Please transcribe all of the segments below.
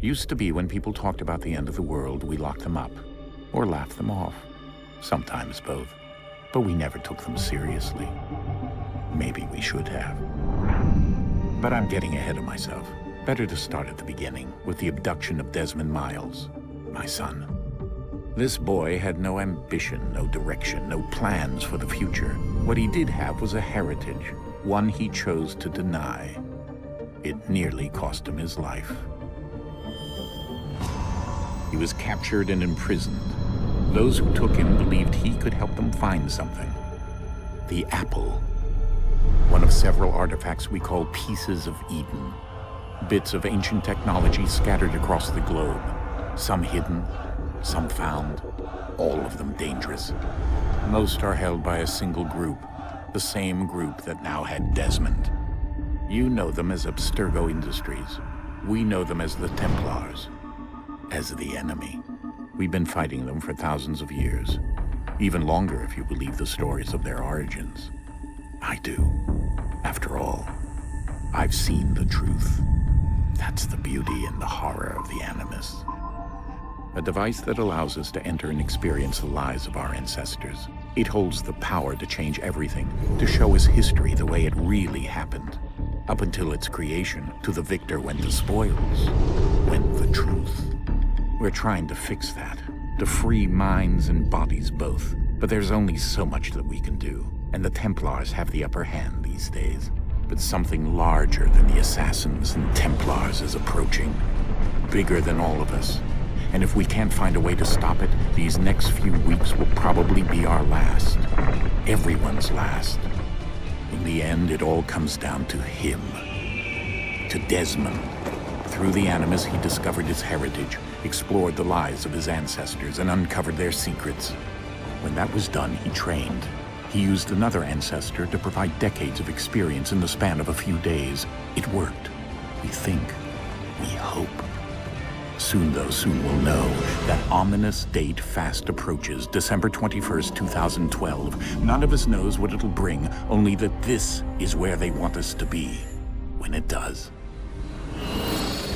Used to be when people talked about the end of the world, we locked them up, or laughed them off. Sometimes both. But we never took them seriously. Maybe we should have. But I'm getting ahead of myself. Better to start at the beginning, with the abduction of Desmond Miles, my son. This boy had no ambition, no direction, no plans for the future. What he did have was a heritage, one he chose to deny. It nearly cost him his life. He was captured and imprisoned. Those who took him believed he could help them find something. The apple. One of several artifacts we call Pieces of Eden. Bits of ancient technology scattered across the globe. Some hidden, some found, all of them dangerous. Most are held by a single group, the same group that now had Desmond. You know them as Abstergo Industries. We know them as the Templars, as the enemy. We've been fighting them for thousands of years, even longer if you believe the stories of their origins. I do. After all, I've seen the truth. That's the beauty and the horror of the Animus. A device that allows us to enter and experience the lives of our ancestors. It holds the power to change everything, to show us history the way it really happened. Up until its creation, to the victor went the spoils, went the truth. We're trying to fix that, to free minds and bodies both. But there's only so much that we can do, and the Templars have the upper hand these days. But something larger than the Assassins and Templars is approaching, bigger than all of us. And if we can't find a way to stop it, these next few weeks will probably be our last. Everyone's last. In the end, it all comes down to him. To Desmond. Through the Animus, he discovered his heritage, explored the lives of his ancestors, and uncovered their secrets. When that was done, he trained. He used another ancestor to provide decades of experience in the span of a few days. It worked. We think. We hope. Soon, though, soon we'll know. That ominous date fast approaches, December 21st, 2012. None of us knows what it'll bring, only that this is where they want us to be, when it does.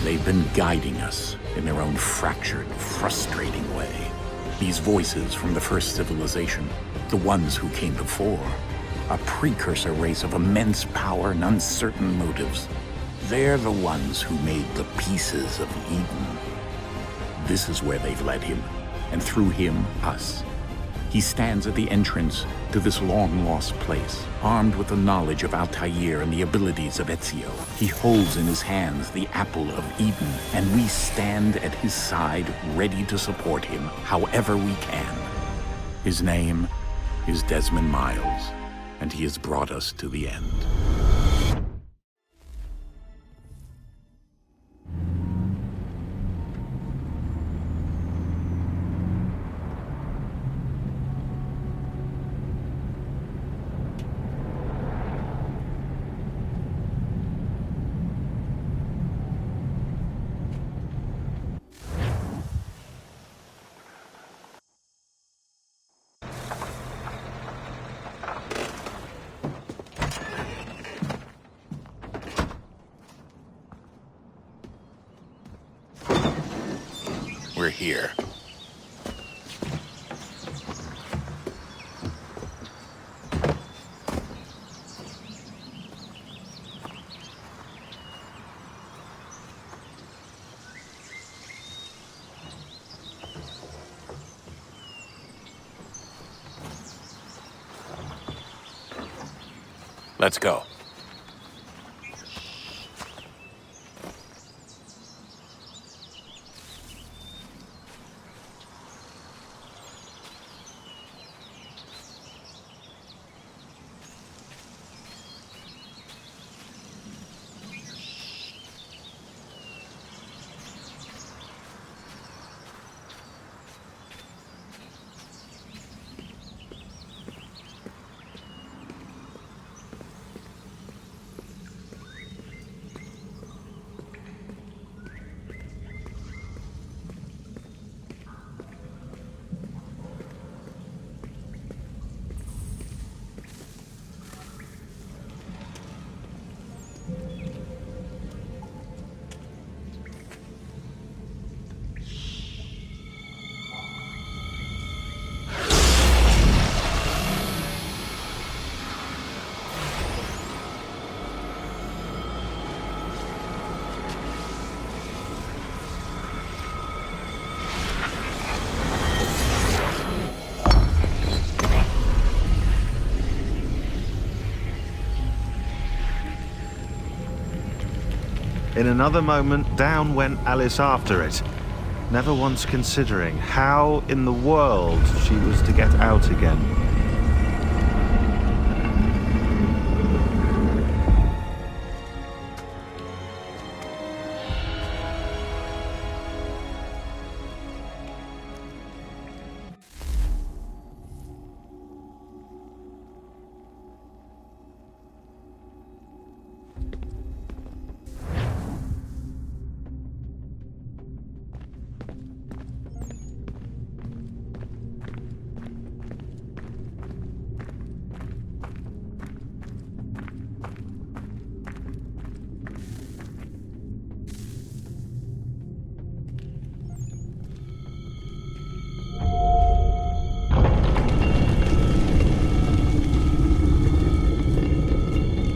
They've been guiding us in their own fractured, frustrating way. These voices from the first civilization, the ones who came before, a precursor race of immense power and uncertain motives. They're the ones who made the Pieces of Eden. This is where they've led him, and through him, us. He stands at the entrance to this long-lost place, armed with the knowledge of Altair and the abilities of Ezio. He holds in his hands the Apple of Eden, and we stand at his side, ready to support him however we can. His name is Desmond Miles, and he has brought us to the end. We're here. Let's go. In another moment, down went Alice after it, never once considering how in the world she was to get out again.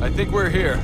I think we're here.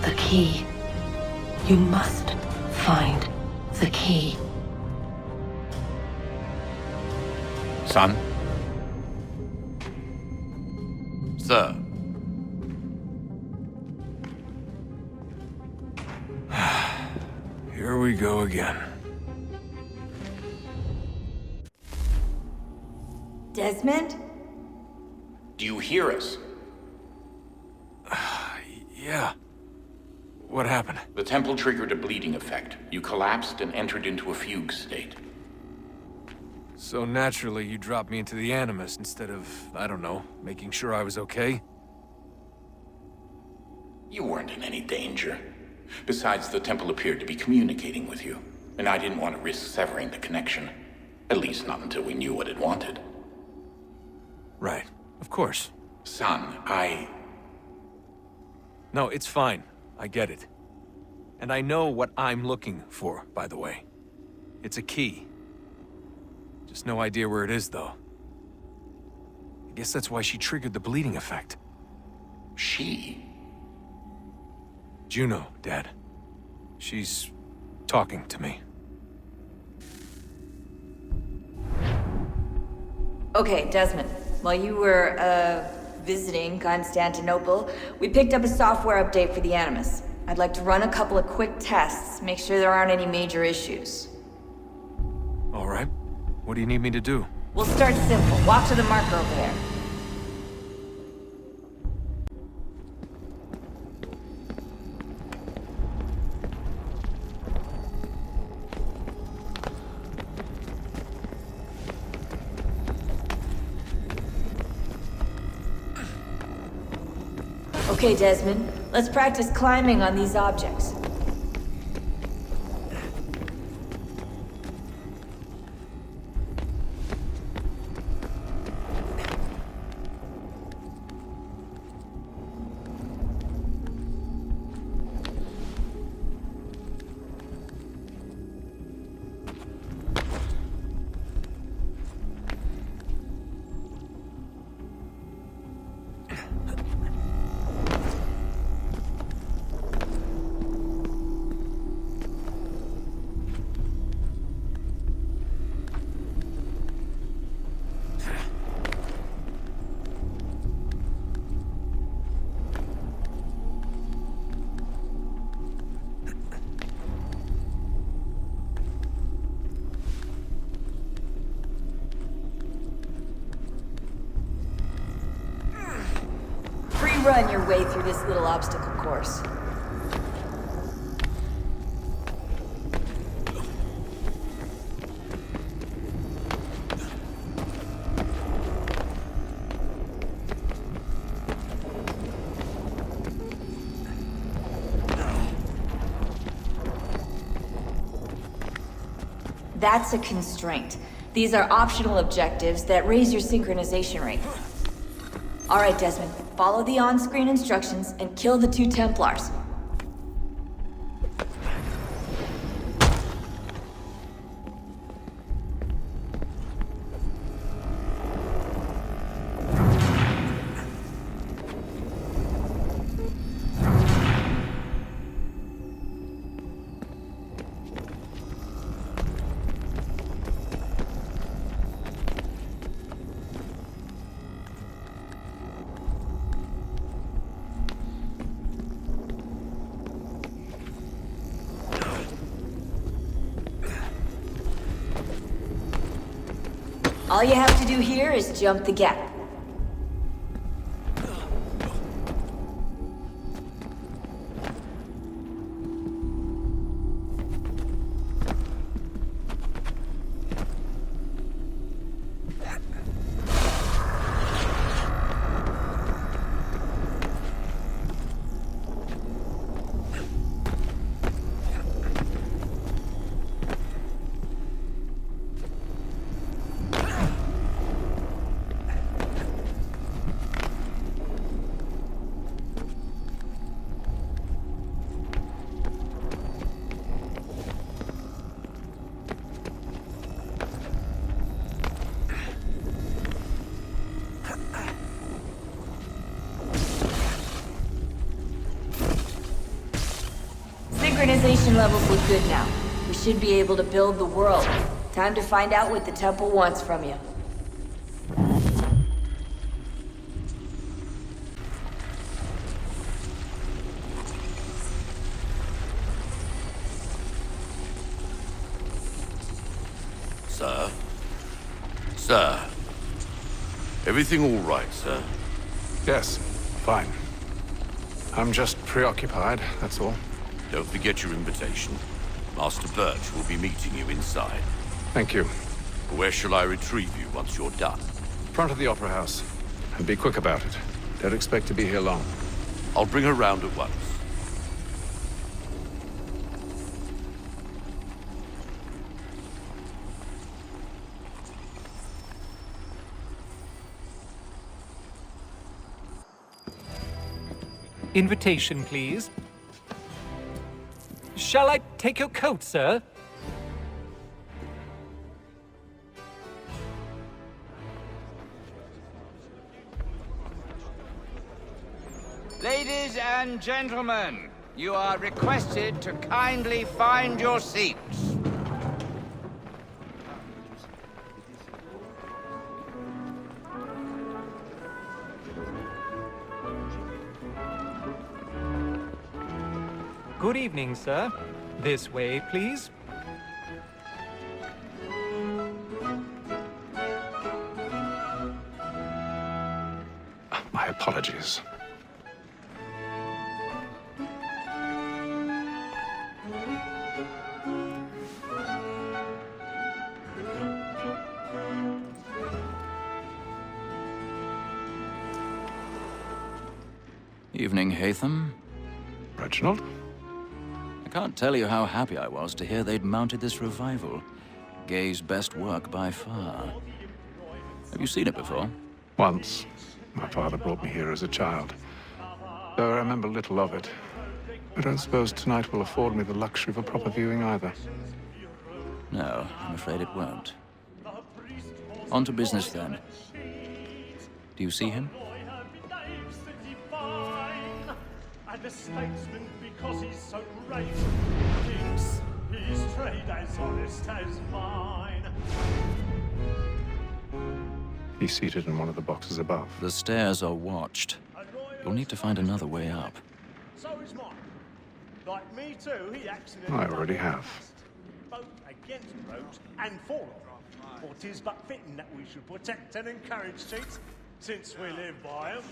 The key. You must find the key. Son? Sir. Here we go again. Desmond? Do you hear us? Yeah. What happened? The temple triggered a bleeding effect. You collapsed and entered into a fugue state. So naturally, you dropped me into the Animus instead of, I don't know, making sure I was okay? You weren't in any danger. Besides, the temple appeared to be communicating with you, and I didn't want to risk severing the connection. At least not until we knew what it wanted. Right. Of course. Son, No, it's fine. I get it. And I know what I'm looking for, by the way. It's a key. Just no idea where it is, though. I guess that's why she triggered the bleeding effect. She? Juno, Dad. She's talking to me. Okay, Desmond. While you were, visiting Constantinople, we picked up a software update for the Animus. I'd like to run a couple of quick tests, make sure there aren't any major issues. All right. What do you need me to do? We'll start simple. Walk to the marker over there. Okay, Desmond. Let's practice climbing on these objects. run your way through this little obstacle course. That's a constraint. These are optional objectives that raise your synchronization rate. Alright, Desmond. Follow the on-screen instructions and kill the 2 Templars. All you have to do here is jump the gap. Synchronization levels look good now. We should be able to build the world. Time to find out what the temple wants from you. Sir? Sir? Everything all right, sir? Yes, fine. I'm just preoccupied, that's all. Don't forget your invitation. Master Birch will be meeting you inside. Thank you. Where shall I retrieve you once you're done? Front of the Opera House. And be quick about it. Don't expect to be here long. I'll bring her round at once. Invitation, please. Shall I take your coat, sir? Ladies and gentlemen, you are requested to kindly find your seats. Good evening, sir. This way, please. My apologies. Evening, Haytham. Reginald? I can't tell you how happy I was to hear they'd mounted this revival. Gay's best work by far. Have you seen it before? Once. My father brought me here as a child. Though I remember little of it. I don't suppose tonight will afford me the luxury of a proper viewing either. No, I'm afraid it won't. On to business, then. Do you see him? And a statesman because he's so great, thinks his trade as honest as mine. He's seated in one of the boxes above. The stairs are watched. You'll need to find another way up. So is mine. Like me too, he accidentally... I already have. Both against rogues and for them. For 'tis but fitting that we should protect and encourage cheats since we live by 'em.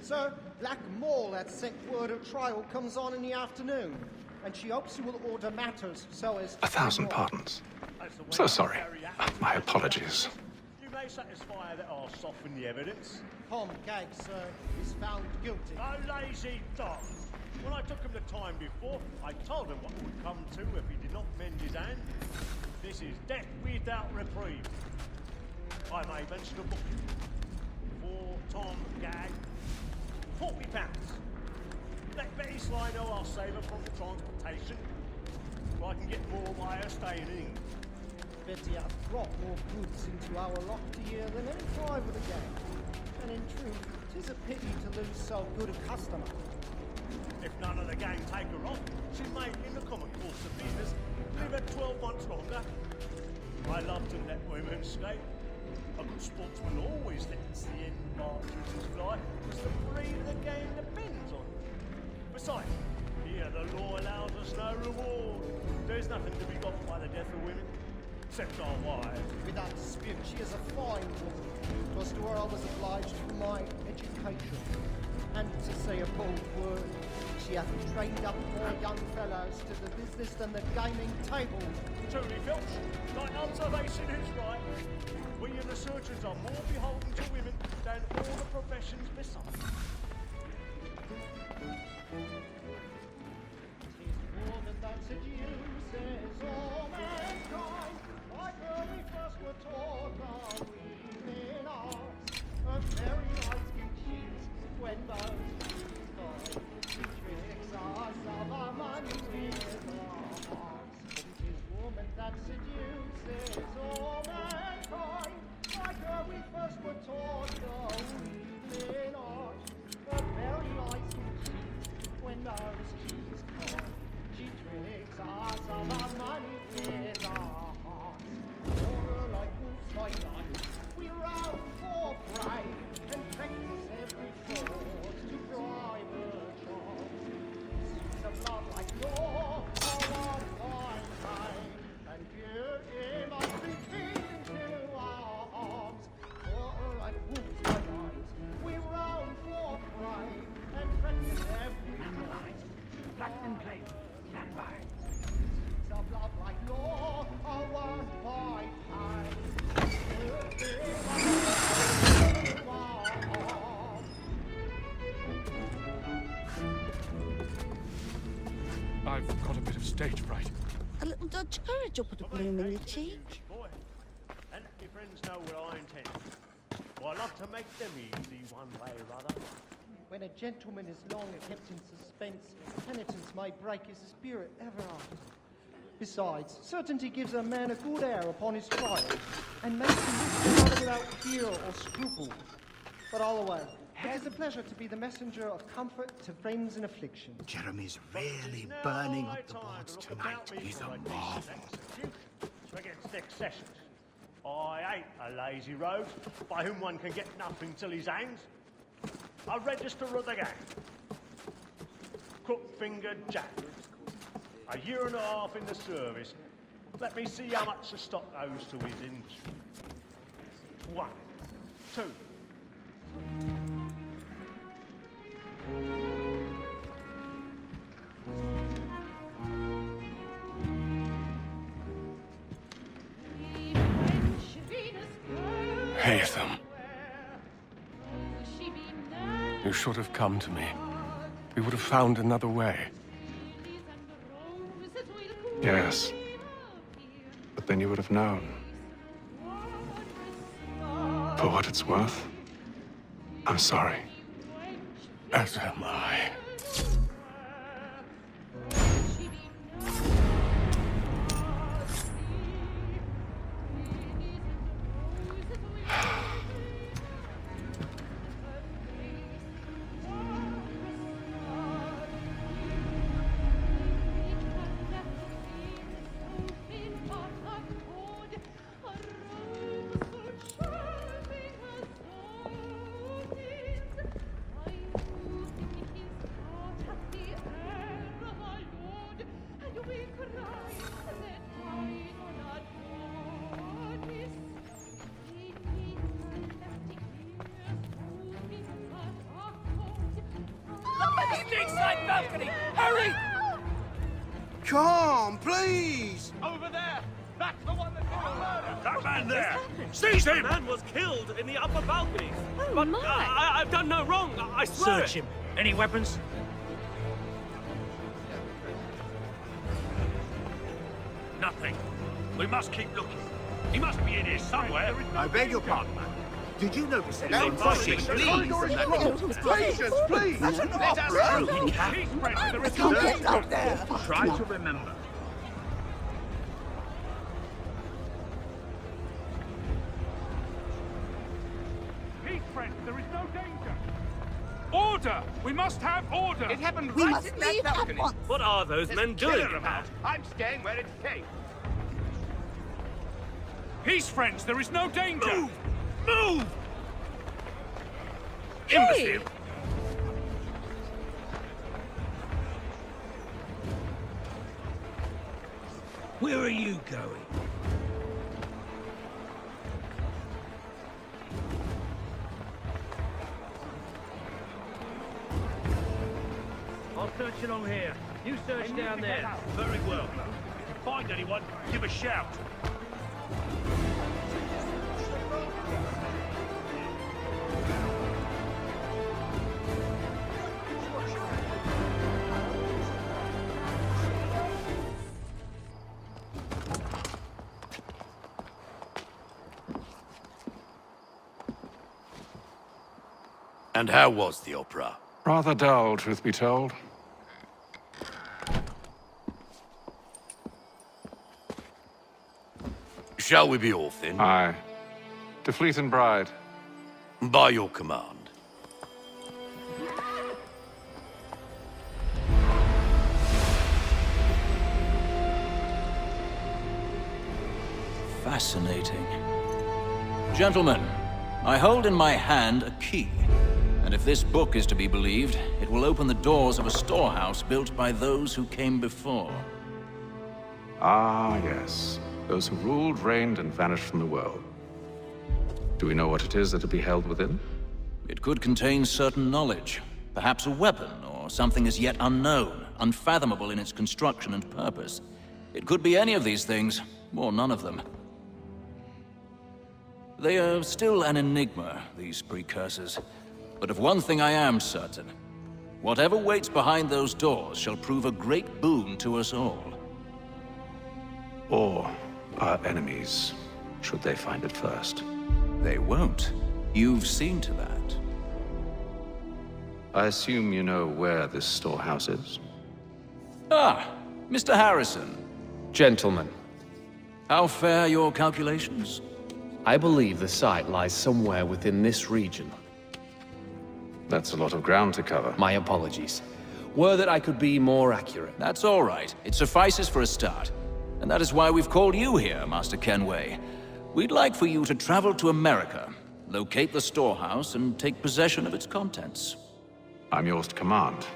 Sir, Black Mall had sent word her trial comes on in the afternoon, and she hopes you will order matters so as... 1,000 pardons. So sorry. My apologies. You may satisfy that I'll soften the evidence. Tom Gaggs, sir, is found guilty. Oh, lazy dog. When I took him the time before, I told him what would come to if he did not mend his hand. This is death without reprieve. I may mention a book for Tom Gagg. £40. Let Betty Sly know I'll save her from the transportation, so I can get more by her staying in England. Betty hath brought more goods into our loft a year than any driver the gang. And in truth, 'tis a pity to lose so good a customer. If none of the gang take her on, she may, in the common course of business, live her 12 months longer. I love to let women skate. A good sportsman always lets the end partridges fly, because the breed of the game depends on it. Besides, here the law allows us no reward. There's nothing to be got by the death of women, except our wives. Without dispute, she is a fine woman. 'Twas to her I was obliged for my education. And to say a bold word, she hath trained up more young fellows to the business than the gaming table. Truly, Filch, thy observation is right. We and the surgeons are more beholden to women than all the professions besides. Woman that seduces all mankind, like her we first were taught our evening arts. Her very eyes can cheat when those she tricks us of our money with our hearts. It is woman that seduces all mankind, like her we first were taught our evening arts. Her very eyes can cheat when those she's caught. She tricks us of our money with our hearts. For like wolves by night, we roam for prey and practice every fraud to bribe her charms. Suits of love like law are our fine time, and beauty must be feed into our arms. For like wolves by night, we roam for prey and practice every night. Blackman claim, stand by. Suits of love like law are won by time. I've got a bit of stage fright. A little dodge courage will put a bloom in your cheek. Boy, and let your friends know what I intend. Well, I love to make them easy one way or other. When a gentleman is long kept in suspense, penitence may break his spirit ever after. Besides, certainty gives a man a good air upon his trial, and makes him live without fear or scruple. But all away, it is a pleasure to be the messenger of comfort to friends in affliction. Jeremy's really burning up the boards tonight. He's a marvel. Against next sessions. I hate a lazy rogue by whom one can get nothing till his hangs. A register of the gang. Crook-fingered Jack. A year and a half in the service. Let me see how much the stock owes to his industry. 1, 2. Haytham. You should have come to me. We would have found another way. Yes. But then you would have known. For what it's worth, I'm sorry. As am I. the inside balcony! Hurry! Come, please! Over there! That's the one that did the murder! That man there! Seize him! The man was killed in the upper balcony. Oh, But my. I've done no wrong. I swear Search it. him. Any weapons? Nothing. We must keep looking. He must be in here somewhere. I beg your pardon, man. Did you notice any No, buzzing please, from that? Patience, please! That's an Let us opera! through. Keep friends. There is Can't no get out there. Try to remember. Keep friends. There is no danger. Order! We must have order! It happened We right must in that leave at balcony. once. What are those There's men a doing? killer about. I'm staying where it's safe. Peace, friends. There is no danger. Move! Move! Imbecile! Where are you going? I'll search along here. You search down there. Very well. If you find anyone, give a shout. And how was the opera? Rather dull, truth be told. Shall we be off then? Aye. To Fleet and Bride. By your command. Fascinating. Gentlemen, I hold in my hand a key. And if this book is to be believed, it will open the doors of a storehouse built by those who came before. Ah, yes. Those who ruled, reigned, and vanished from the world. Do we know what it is that will be held within? It could contain certain knowledge. Perhaps a weapon, or something as yet unknown, unfathomable in its construction and purpose. It could be any of these things, or none of them. They are still an enigma, these precursors. But of one thing I am certain. Whatever waits behind those doors shall prove a great boon to us all. Or our enemies, should they find it first. They won't. You've seen to that. I assume you know where this storehouse is? Ah, Mr. Harrison. Gentlemen, How fare your calculations? I believe the site lies somewhere within this region. That's a lot of ground to cover. My apologies. Were that I could be more accurate. That's all right. It suffices for a start. And that is why we've called you here, Master Kenway. We'd like for you to travel to America, locate the storehouse, and take possession of its contents. I'm yours to command,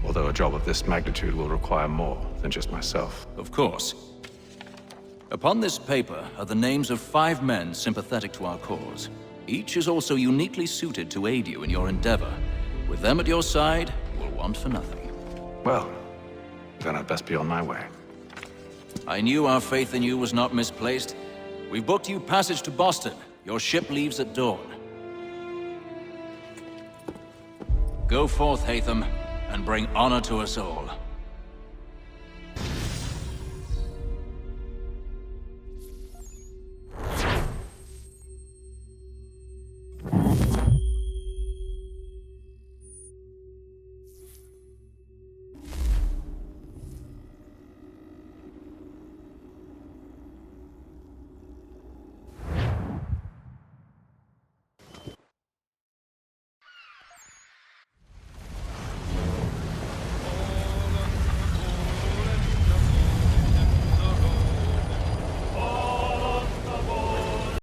although a job of this magnitude will require more than just myself. Of course. Upon this paper are the names of 5 men sympathetic to our cause. Each is also uniquely suited to aid you in your endeavor. With them at your side, you will want for nothing. Well, then I'd best be on my way. I knew our faith in you was not misplaced. We've booked you passage to Boston. Your ship leaves at dawn. Go forth, Hatham, and bring honor to us all.